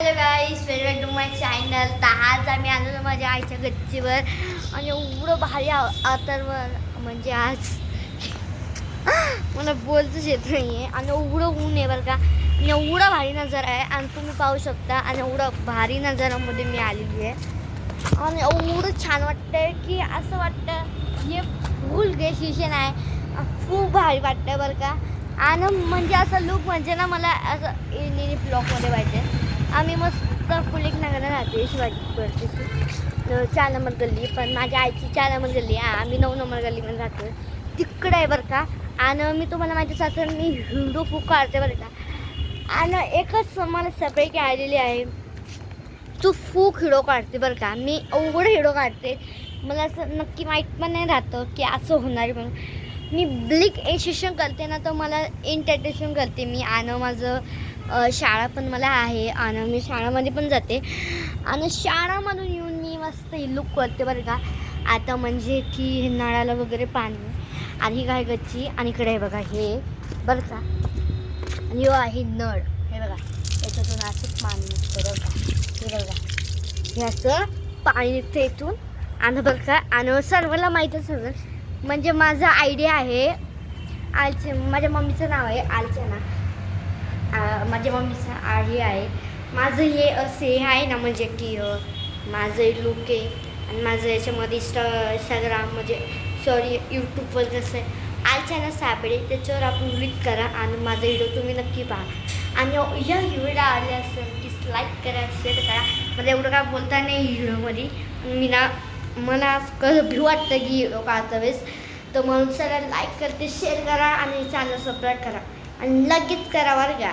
Hello guys, welcome to my channel. तर आज आम्ही आलो माझ्या आईच्या गच्चीवर आणि एवढं भारी वातावरण म्हणजे आज मला बोलतच येत नाही आहे. आणि एवढं ऊन आहे बरं का, आणि एवढा भारी नजारा आहे आणि तुम्ही पाहू शकता. आणि एवढं भारी नजारामध्ये मी आलेली आहे आणि एवढं छान वाटतंय की असं वाटतं हे फुल डेसिशन आहे. खूप भारी वाटतंय बरं का. आणि म्हणजे असं लुक म्हणजे ना मला असं नेहमी ब्लॉकमध्ये पाहिजे. आम्ही मस्त कुलिक नगरला राहते, शिवाजी पार्कची 4 नंबर गल्ली. पण माझ्या आईची 4 नंबर गल्ली आहे, आम्ही 9 नंबर गल्लीमध्ये राहतो. तिकडे आहे बरं का. आणि मी तुम्हाला माझ्या सासर मी हिंदू फूक काढते बरं का. आणि एकच मला सपरेट आलेली आहे, तू फूक हिडो काढते बरं का. मी एवढं हिडो काढते, मला असं नक्की माहीत पण नाही राहतं की असं होणार म्हणून. मी ब्लिक एशिशन करते ना, तर मला एंटरटेन करते मी. आणि माझं शाळा पण मला आहे आणि मी शाळामध्ये पण जाते. आणि शाळामधून येऊन मी मस्त लुक करते बरं का. आता म्हणजे की हे नळाला वगैरे पाणी आणि काय गच्ची आणि इकडे आहे बघा हे बरं का. आणि हो आहे नळ, हे बघा याच्यातून असं पाणी निघतं बरं का. हे बघा हे असं पाणी निघतं इथून. आणि बरं का, आणि सर्वांना माहीतच असेल म्हणजे माझा आयडिया आहे माझ्या मम्मीचं नाव आहे अर्चना. माझ्या मम्मीचं हे आहे. माझं हे असे आहे ना, म्हणजे की माझं लुक आहे आणि माझं याच्यामध्ये इंस्टाग्राम म्हणजे सॉरी यूट्यूबवर कसं आहे अर्चना साबळे, त्याच्यावर आपण क्लिक करा आणि माझा व्हिडिओ तुम्ही नक्की पहा. आणि या व्हिडिओ आले असेल की लाईक करा, शेअर करा. मला एवढं काय बोलता नाही व्हिडिओमध्ये. मी ना मला कसं भी वाटतं की व्हिडिओ काढता वेळेस, तर म्हणून सगळ्या लाईक करते, शेअर करा आणि चॅनल सबस्क्राईब करा आणि लगेच करा बरं का.